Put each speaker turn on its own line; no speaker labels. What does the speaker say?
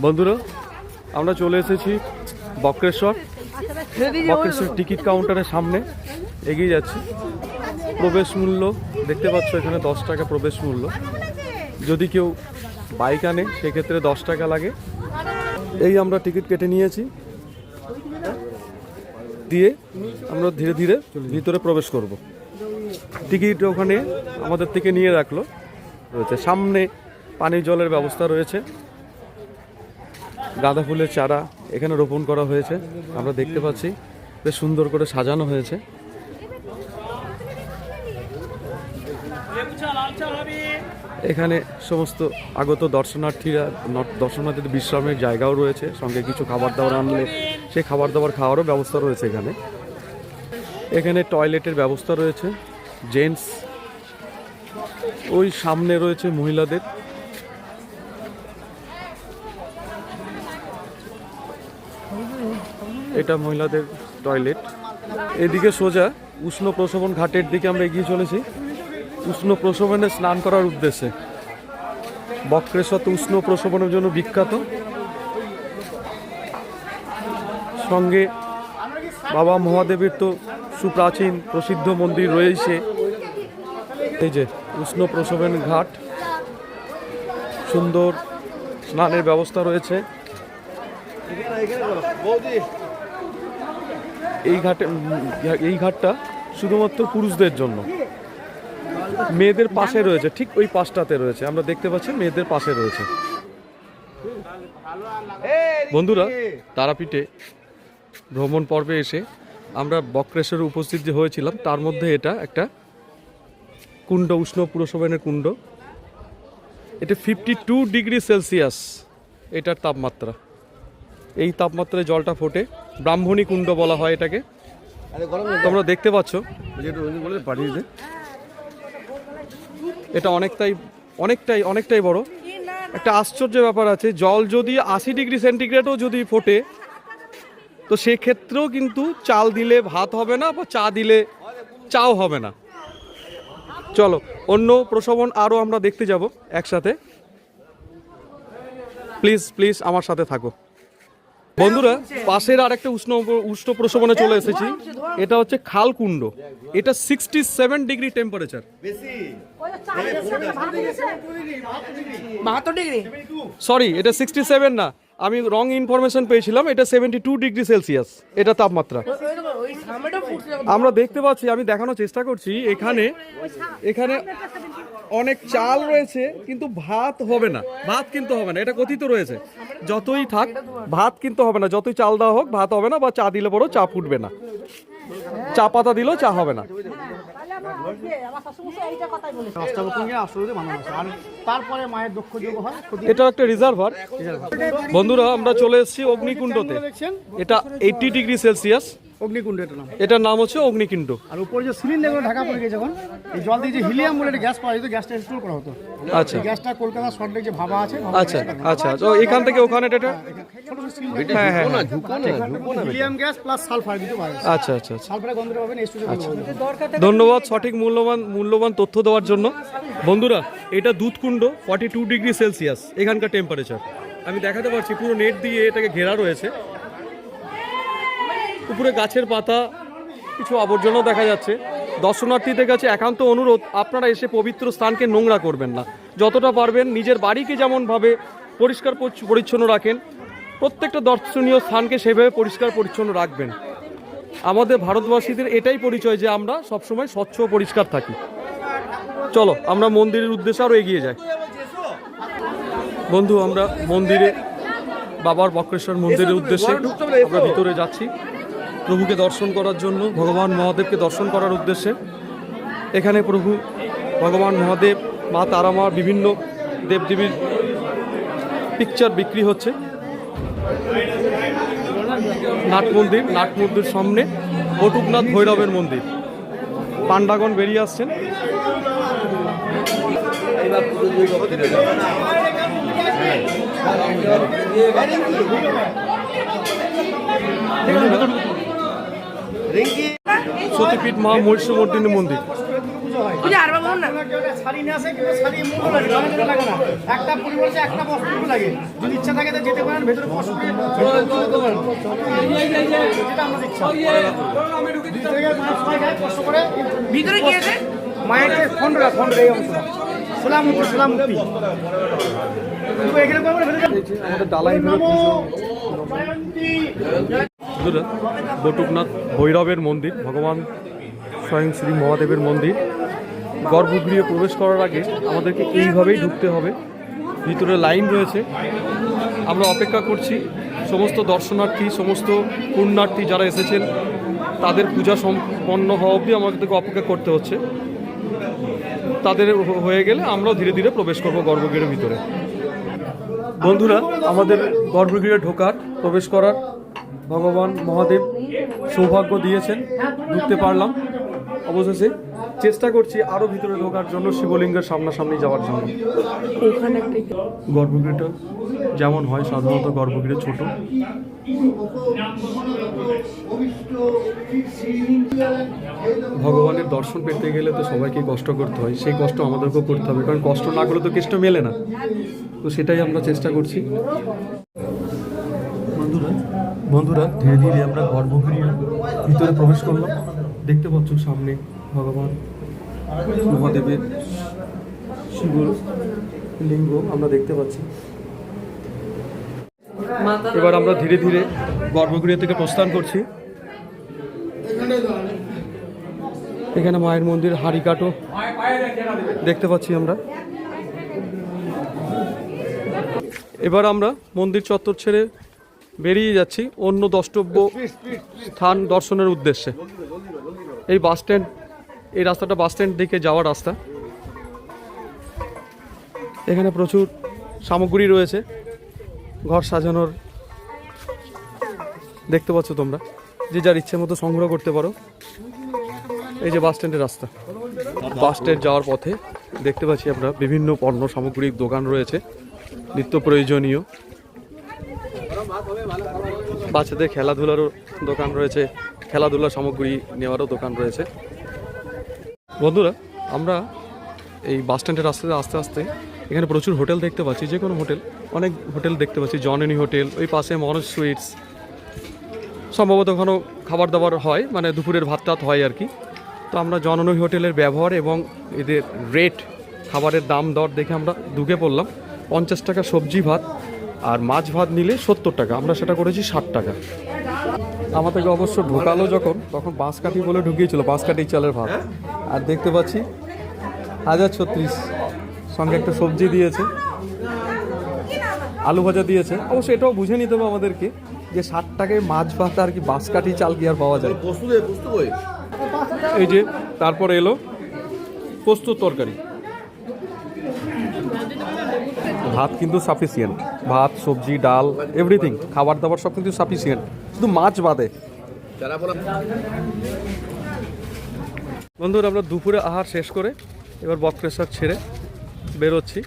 বন্ধুরা আমরা চলে এসেছি বক্রেশ্বর টিকিট কাউন্টারের সামনে এগিয়ে যাচ্ছি। প্রবেশ মূল্য দেখতে পাচ্ছ এখানে 10 টাকা প্রবেশ মূল্য। যদি কেউ বাইক আনে সেক্ষেত্রে 10 টাকা লাগে। এই আমরা টিকিট কেটে নিয়েছি, দিয়ে আমরা ধীরে ধীরে ভিতরে প্রবেশ করব। টিকিট ওখানে আমাদের থেকে নিয়ে রাখলো রয়েছে। সামনে পানীয় জলের ব্যবস্থা রয়েছে, গাঁদা ফুলের চারা এখানে রোপণ করা হয়েছে, আমরা দেখতে পাচ্ছি বেশ সুন্দর করে সাজানো হয়েছে। এখানে সমস্ত আগত দর্শনার্থীদের বিশ্রামের জায়গাও রয়েছে, সঙ্গে কিছু খাবার দাবার আনলে সেই খাবার দাবার খাওয়ারও ব্যবস্থা রয়েছে। এখানে টয়লেটের ব্যবস্থা রয়েছে জেন্টস, ওই সামনে রয়েছে মহিলাদের। এটা মহিলাদের টয়লেট। এদিকে সোজা উষ্ণ প্রসবন ঘাটের দিকে আমরা এগিয়ে চলেছি উষ্ণ প্রসবনে স্নান করার উদ্দেশ্যে। বক্রেশ্বর তো উষ্ণ প্রসবনের জন্য বিখ্যাত, সঙ্গে বাবা মহাদেবের তো সুপ্রাচীন প্রসিদ্ধ মন্দির রয়েছে। এই যে উষ্ণ প্রসবন ঘাট, সুন্দর স্নানের ব্যবস্থা রয়েছে। এই ঘাটটা শুধুমাত্র পুরুষদের জন্য, মেয়েদের পাশে রয়েছে, ঠিক ওই পাশটাতে রয়েছে, আমরা দেখতে পাচ্ছি মেয়েদের পাশে রয়েছে। বন্ধুরা তারাপীঠে ভ্রমণ পর্বে এসে আমরা বক্রেশ্বরে উপস্থিত যে হয়েছিলাম, তার মধ্যে এটা একটা কুণ্ড, উষ্ণ প্রসবনের কুণ্ড। এটা 52 ডিগ্রি সেলসিয়াস এটার তাপমাত্রা। এই তাপমাত্রায় জলটা ফোটে, ব্রাহ্মণী কুণ্ড বলা হয় এটাকে। তোমরা দেখতে পাচ্ছ এটা অনেকটাই বড়। একটা আশ্চর্য ব্যাপার আছে, জল যদি 80 ডিগ্রি সেন্টিগ্রেডও যদি ফোটে, তো সেক্ষেত্রেও কিন্তু চাল দিলে ভাত হবে না, বা চা দিলে চাও হবে না। চলো অন্য প্রসবন আরও আমরা দেখতে যাব একসাথে। প্লিজ আমার সাথে থাকো। বন্ধুরা পাশের আর একটা উষ্ণ প্রসবনে চলে এসেছি। এটা হচ্ছে খালকুণ্ড। এটা 67 ডিগ্রি টেম্পারেচার। সরি, এটা 67 না, আমি রং ইনফরমেশন পেয়েছিলাম। এটা 72 ডিগ্রি সেলসিয়াস এটা তাপমাত্রা। আমরা দেখতে পাচ্ছি, আমি দেখানোর চেষ্টা করছি, এখানে অনেক চাল রয়েছে কিন্তু ভাত হবে না, এটা কথিত রয়েছে। যতই থাক ভাত কিন্তু হবে না, যতই চাল দেওয়া হোক ভাত হবে না, বা চা দিলে পরেও চা ফুটবে না, চা পাতা দিলেও চা হবে না। এটা একটা রিজার্ভার। বন্ধুরা আমরা চলে এসেছি অগ্নিকুণ্ডতে। এটা 80 ডিগ্রি সেলসিয়াস
অগ্নিকুণ্ড
এটার নাম হচ্ছে অগ্নিকুণ্ড।
আর উপরে যে সিলিন্ডারগুলো ঢাকা পড়ে গেছে, যখন এই জল দিয়ে যে হিলিয়াম বলে একটা গ্যাস পাওয়া যেত, গ্যাসটা ইনস্টল করা হতো।
আচ্ছা,
গ্যাসটা কলকাতা সল্টলেক যে ভাবা আছে,
আচ্ছা তো এখান থেকে ওখানে এটা
হিলিয়াম গ্যাস প্লাস সালফার দিতে পারে।
আচ্ছা,
সালফারের গন্ধটা পাবেন।
ধন্যবাদ সঠিক মূল্যবান তথ্য দেওয়ার জন্য। বন্ধুরা এটা দুধকুণ্ড, 42 ডিগ্রি সেলসিয়াস এখানকার টেম্পারেচার। আমি দেখাতে পারছি, পুরো নেট দিয়ে এটাকে ঘেরা রয়েছে। উপরে গাছের পাতা, কিছু আবর্জনাও দেখা যাচ্ছে। দর্শনার্থীদের কাছে একান্ত অনুরোধ, আপনারা এসে পবিত্র স্থানকে নোংরা করবেন না। যতটা পারবেন নিজের বাড়িকে যেমনভাবে পরিষ্কার পরিচ্ছন্ন রাখেন, প্রত্যেকটা দর্শনীয় স্থানকে সেভাবে পরিষ্কার পরিচ্ছন্ন রাখবেন। আমাদের ভারতবাসীদের এটাই পরিচয় যে আমরা সবসময় স্বচ্ছ ও পরিষ্কার থাকি। চলো আমরা মন্দিরের উদ্দেশ্যে আরও এগিয়ে যাই। বন্ধু আমরা মন্দিরে, বাবার বক্রেশ্বর মন্দিরের উদ্দেশ্যে আমরা ভিতরে যাচ্ছি প্রভুকে দর্শন করার জন্য, ভগবান মহাদেবকে দর্শন করার উদ্দেশ্যে। এখানে প্রভু ভগবান মহাদেব, মা তারামার বিভিন্ন দেবদেবীর পিকচার বিক্রি হচ্ছে। নাট মন্দির সামনে বটুকনাথ ভৈরবের মন্দির। পান্ডাগণ বেরিয়ে আসছেন। সতীপীঠ মহা মহিষমর্দিনী মন্দির।
না।
কেউ একটা শাড়ি নিয়ে আসে, কেউ শাড়ি মুখও লাগে, জলের জন্য লাগে না। একটা পরিবারে একটা বস্ত্র লাগে। যদি ইচ্ছা থাকে তো যেতে পারেন, ভেতরে বস্ত্র করে যেতে পারেন। যেটা আমাদের ইচ্ছা। 2 থেকে 5 সময় যায়, কষ্ট করে।
ভিতরে কি আছে?
মায়ের যে খন্ডটা, এই অংশটা। সোলামুক্তি। কিন্তু এখানে করে ভেতরে
আমাদের ডালা এইভাবে পুজো। বন্ধুরা, বটুকনাথ ভৈরবের মন্দির, ভগবান স্বয়ং শ্রী মহাদেবের মন্দির। গর্ভগৃহে প্রবেশ করার আগে আমাদেরকে এইভাবেই ঢুকতে হবে। ভিতরে লাইন রয়েছে, আমরা অপেক্ষা করছি। সমস্ত দর্শনার্থী, সমস্ত পুণ্যার্থী যারা এসেছেন তাদের পূজা সম্পন্ন হওয়া অবধি আমাদেরকে অপেক্ষা করতে হচ্ছে। তাদের হয়ে গেলে আমরাও ধীরে ধীরে প্রবেশ করব গর্ভগৃহের ভিতরে। বন্ধুরা, আমাদের গর্ভগৃহে ঢোকার, প্রবেশ করার ভগবান মহাদেব সৌভাগ্য দিয়েছেন, ঢুকতে পারলাম। অবশেষে চেষ্টা করছি আরও ভিতরে ঢোকার জন্য, শিবলিঙ্গের সামনাসামনি যাওয়ার জন্য।
ওখানে একটা
গর্ভগৃহটা যেমন হয় সাধারণত গর্ভগৃহ ছোট। ভগবানের দর্শন পেতে গেলে তো সবাইকে কষ্ট করতে হয়, সেই কষ্ট আমাদেরকেও করতে হবে, কারণ কষ্ট না করলে তো কেষ্ট মেলে না। তো সেটাই আমরা চেষ্টা করছি। বন্ধুরা ধীরে ধীরে আমরা গর্ভগৃহের ভিতরে প্রবেশ করলাম। দেখতে পাচ্ছ সামনে ভগবান মহাদেবের শিবলিঙ্গ আমরা দেখতে পাচ্ছি। এবার আমরা ধীরে ধীরে গর্ভগৃহ থেকে প্রস্থান করছি। এখানে মায়ের মন্দির, হাড়িকাঠও দেখতে পাচ্ছি আমরা। এবার আমরা মন্দির চত্বর ছেড়ে বেরিয়ে যাচ্ছি অন্য দ্রষ্টব্য স্থান দর্শনের উদ্দেশ্যে। এই বাস স্ট্যান্ড, এই রাস্তাটা বাস স্ট্যান্ড দিকে যাওয়ার রাস্তা। এখানে প্রচুর সামগ্রী রয়েছে ঘর সাজানোর, দেখতে পাচ্ছ তোমরা। যে যার ইচ্ছে মতো সংগ্রহ করতে পারো। এই যে বাস স্ট্যান্ডের রাস্তা, বাস স্ট্যান্ড যাওয়ার পথে দেখতে পাচ্ছি আমরা বিভিন্ন পণ্য সামগ্রীর দোকান রয়েছে, নিত্য প্রয়োজনীয়। বাচ্চাদের খেলাধুলারও দোকান রয়েছে, খেলাধুলার সামগ্রী নেওয়ারও দোকান রয়েছে। বন্ধুরা, আমরা এই বাস স্ট্যান্ডের রাস্তাতে আস্তে আস্তে এখানে প্রচুর হোটেল দেখতে পাচ্ছি, যে কোনো হোটেল, অনেক হোটেল দেখতে পাচ্ছি। জননী হোটেল, ওই পাশে মনোজ সুইটস, সম্ভবত ওখানেও খাবার দাবার হয়, মানে দুপুরের ভাত টাত হয় আর কি। তো আমরা জননী হোটেলের ব্যবহার এবং এদের রেট, খাবারের দাম দর দেখে আমরা ঢুকে পড়লাম। 50 টাকা সবজি ভাত, আর মাছ ভাত নিলে 70 টাকা, আমরা সেটা করেছি 60 টাকা। আমাদেরকে অবশ্য ঢোকালো যখন, তখন বাঁশকাঠি বলে ঢুকিয়েছিল, বাঁশকাঠি চালের ভাত। আর দেখতে পাচ্ছি 1036, সঙ্গে একটা সবজি দিয়েছে, আলু ভাজা দিয়েছে। অবশ্য এটাও বুঝে নিতে হবে আমাদেরকে যে 60 টাকায় মাছ ভাত আর কি বাঁশকাঠি চাল কি আর পাওয়া যায়। এই যে তারপর এলো পোস্ত তরকারি। ভাত কিন্তু সাফিসিয়েন্ট, ভাত, সবজি, ডাল, এভরিথিং, খাবার দাবার সব কিন্তু সাফিসিয়েন্ট, শুধু মাছ বাদে। বন্ধুরা, আমরা দুপুরে আহার শেষ করে এবার বক্রেশ্বর ছেড়ে বেরোচ্ছি।